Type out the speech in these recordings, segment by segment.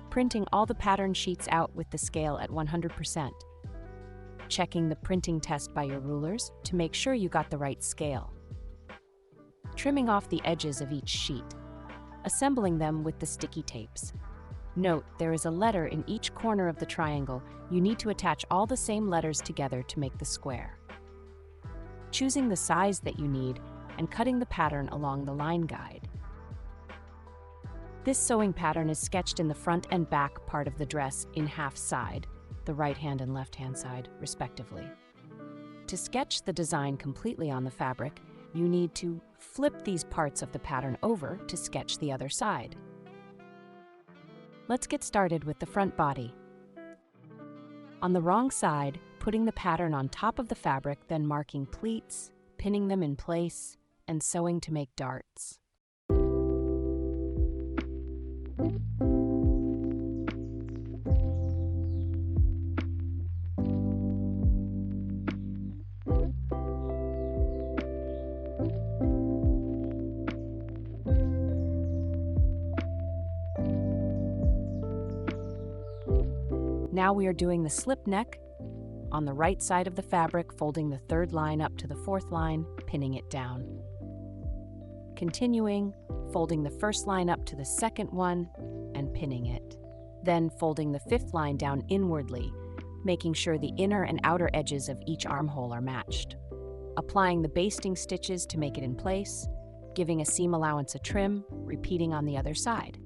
Printing all the pattern sheets out with the scale at 100%. Checking the printing test by your rulers to make sure you got the right scale. Trimming off the edges of each sheet. Assembling them with the sticky tapes. Note, there is a letter in each corner of the triangle. You need to attach all the same letters together to make the square. Choosing the size that you need and cutting the pattern along the line guide. This sewing pattern is sketched in the front and back part of the dress in half side, the right hand and left hand side, respectively. To sketch the design completely on the fabric, you need to flip these parts of the pattern over to sketch the other side. Let's get started with the front body. On the wrong side, putting the pattern on top of the fabric, then marking pleats, pinning them in place, and sewing to make darts. Now we are doing the slip neck. On the right side of the fabric, folding the third line up to the fourth line, pinning it down. Continuing, folding the first line up to the second one and pinning it. Then folding the fifth line down inwardly, making sure the inner and outer edges of each armhole are matched. Applying the basting stitches to make it in place, giving a seam allowance a trim, repeating on the other side.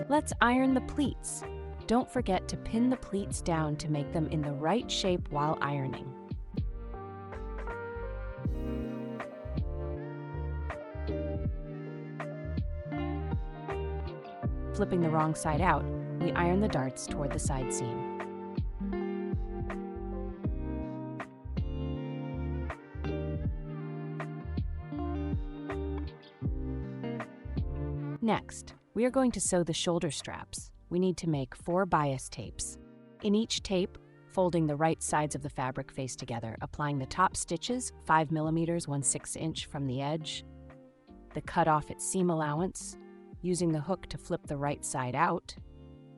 Let's iron the pleats. Don't forget to pin the pleats down to make them in the right shape while ironing. Flipping the wrong side out, we iron the darts toward the side seam. Next, we are going to sew the shoulder straps. We need to make 4 bias tapes. In each tape, folding the right sides of the fabric face together, applying the top stitches 5 mm 1/6 inch from the edge, the cut off at seam allowance, using the hook to flip the right side out,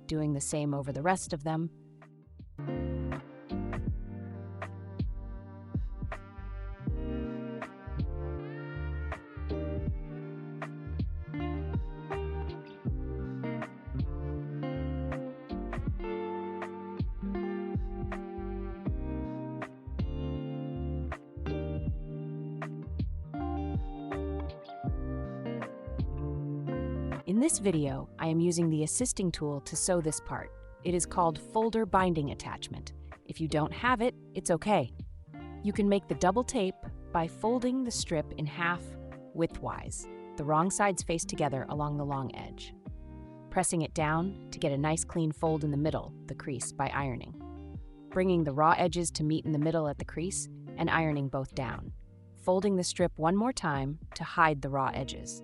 doing the same over the rest of them. In this video, I am using the assisting tool to sew this part. It is called folder binding attachment. If you don't have it, it's okay. You can make the double tape by folding the strip in half widthwise, the wrong sides face together along the long edge. Pressing it down to get a nice clean fold in the middle, the crease, by ironing. Bringing the raw edges to meet in the middle at the crease and ironing both down. Folding the strip one more time to hide the raw edges.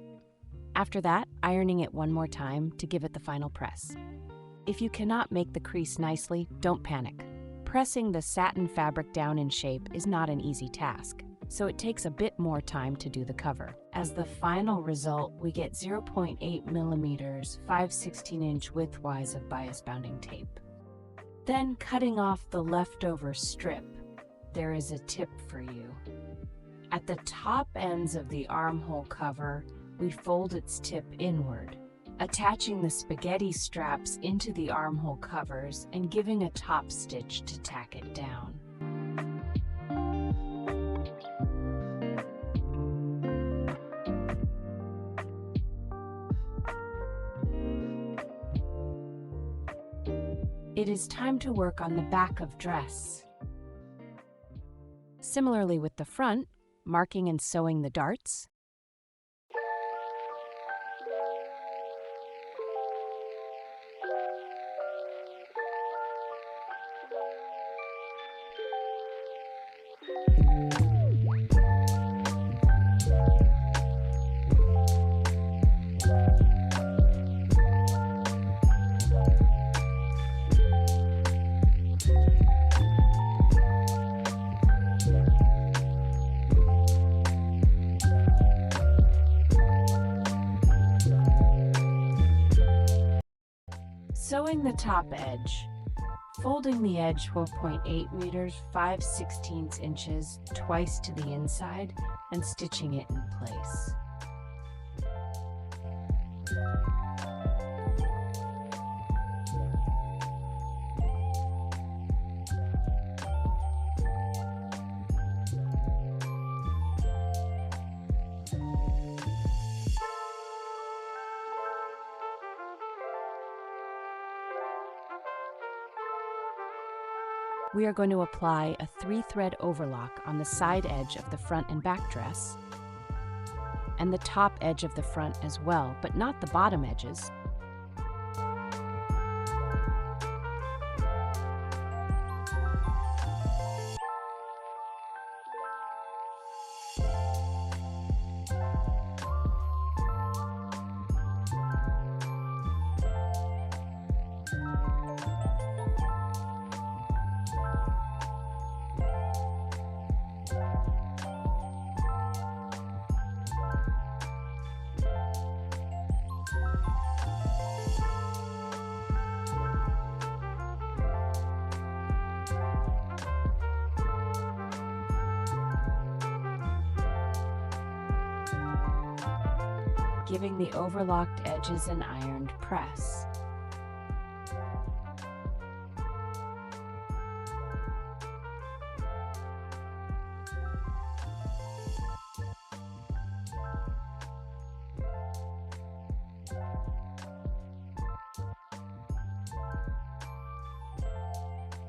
After that, ironing it one more time to give it the final press. If you cannot make the crease nicely, don't panic. Pressing the satin fabric down in shape is not an easy task, so it takes a bit more time to do the cover. As the final result, we get 0.8 mm 5/16 inch widthwise of bias bounding tape. Then cutting off the leftover strip, there is a tip for you. At the top ends of the armhole cover, we fold its tip inward. attaching the spaghetti straps into the armhole covers and giving a top stitch to tack it down. It is time to work on the back of dress. Similarly with the front, marking and sewing the darts. Sewing the top edge. Folding the edge 12.8 meters, 5/16 inches twice to the inside and stitching it in place. We are going to apply a 3-thread overlock on the side edge of the front and back dress, and the top edge of the front as well, but not the bottom edges. Giving the overlocked edges an ironed press.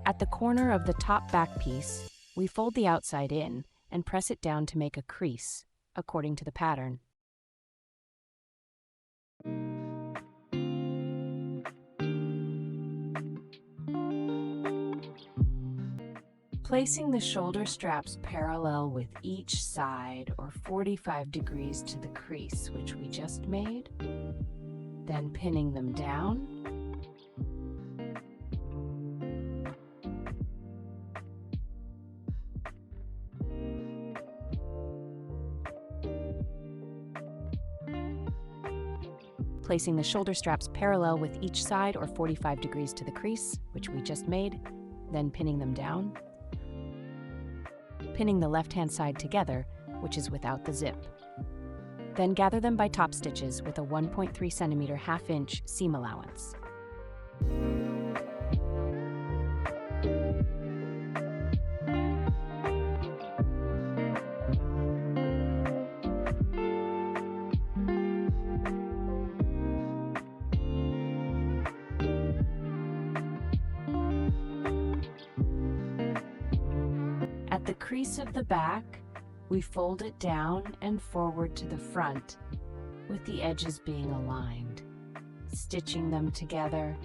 At the corner of the top back piece, we fold the outside in and press it down to make a crease, according to the pattern. Placing the shoulder straps parallel with each side or 45 degrees to the crease which we just made, then pinning them down, placing the shoulder straps parallel with each side or 45 degrees to the crease, which we just made, then pinning them down, pinning the left-hand side together, which is without the zip. Then gather them by top stitches with a 1.3 centimeter half-inch seam allowance. At the crease of the back, we fold it down and forward to the front, with the edges being aligned, stitching them together.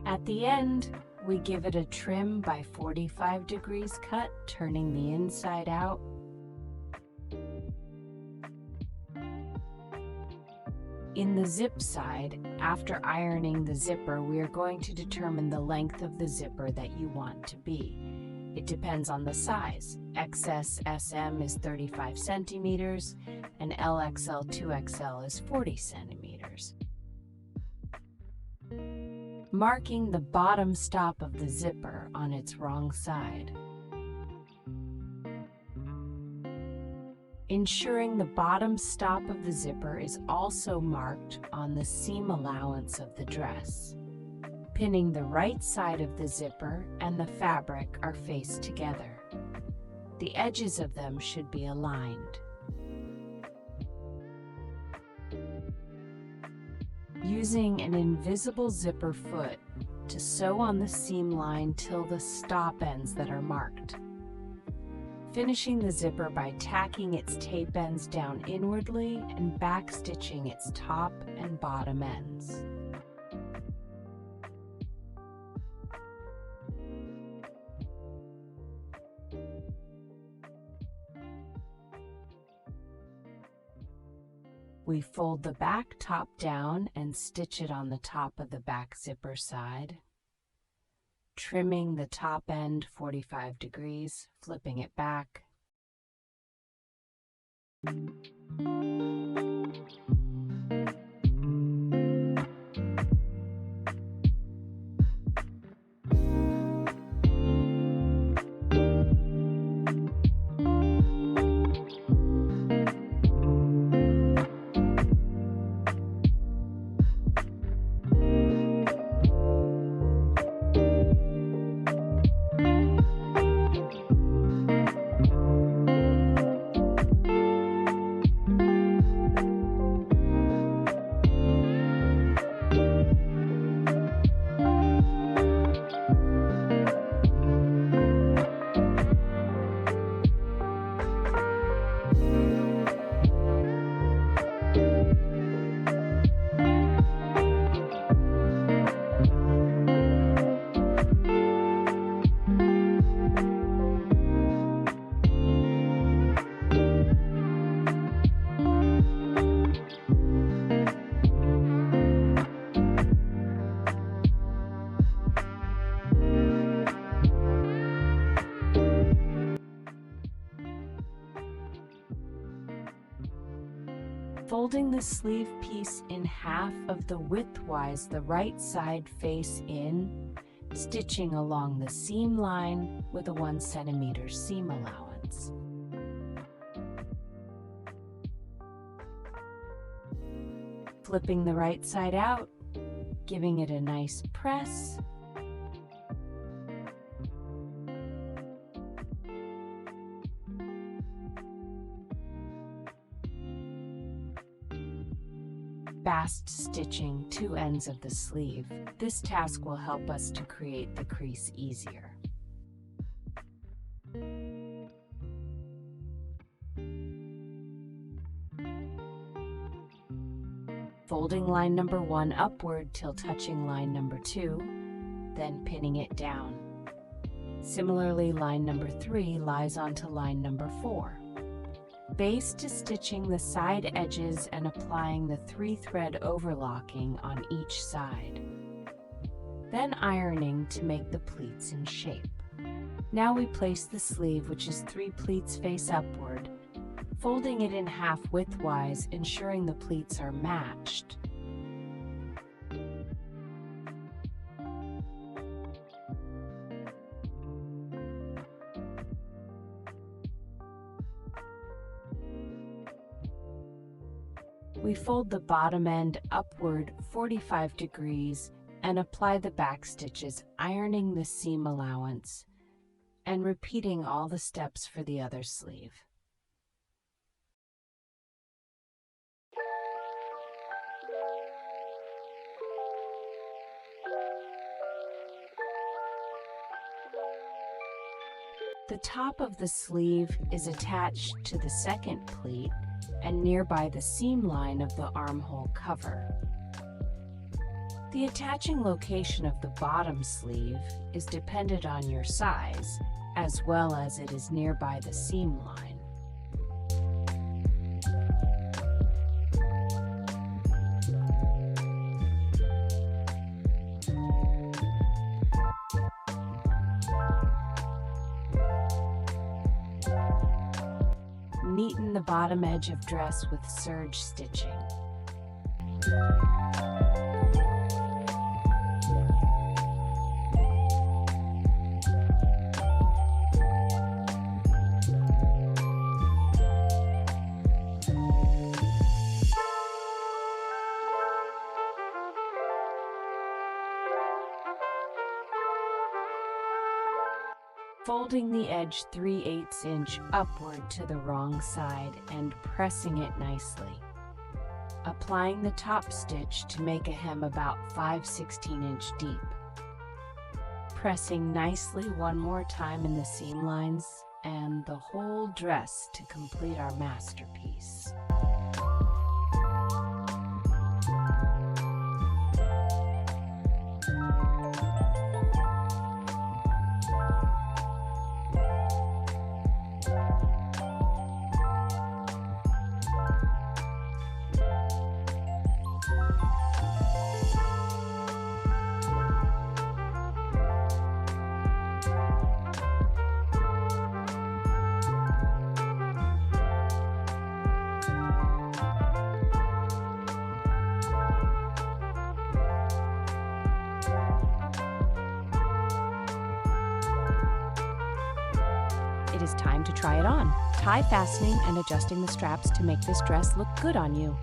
At the end, we give it a trim by 45 degrees cut, turning the inside out. In the zip side, after ironing the zipper, we are going to determine the length of the zipper that you want to be. It depends on the size. XS SM is 35 centimeters and LXL 2XL is 40 centimeters. marking the bottom stop of the zipper on its wrong side. Ensuring the bottom stop of the zipper is also marked on the seam allowance of the dress. Pinning the right side of the zipper and the fabric are faced together. The edges of them should be aligned. Using an invisible zipper foot to sew on the seam line till the stop ends that are marked. Finishing the zipper by tacking its tape ends down inwardly and backstitching its top and bottom ends. We fold the back top down and stitch it on the top of the back zipper side, trimming the top end 45 degrees, flipping it back. Folding the sleeve piece in half of the widthwise the right side face in, stitching along the seam line with a 1 centimeter seam allowance. Flipping the right side out, giving it a nice press. Fast stitching 2 ends of the sleeve. This task will help us to create the crease easier. Folding line number 1 upward till touching line number 2, then pinning it down. Similarly, line number 3 lies onto line number 4. Base to stitching the side edges and applying the 3-thread overlocking on each side. Then ironing to make the pleats in shape. Now we place the sleeve, which is 3 pleats face upward, folding it in half widthwise, ensuring the pleats are matched. We fold the bottom end upward 45 degrees and apply the back stitches, ironing the seam allowance and repeating all the steps for the other sleeve. The top of the sleeve is attached to the second pleat and nearby the seam line of the armhole cover. The attaching location of the bottom sleeve is dependent on your size, as well as it is nearby the seam line. Neaten the bottom edge of dress with serge stitching. Folding the edge 3/8 inch upward to the wrong side and pressing it nicely. Applying the top stitch to make a hem about 5/16 inch deep. Pressing nicely one more time in the seam lines and the whole dress to complete our masterpiece. It is time to try it on. Tie fastening and adjusting the straps to make this dress look good on you.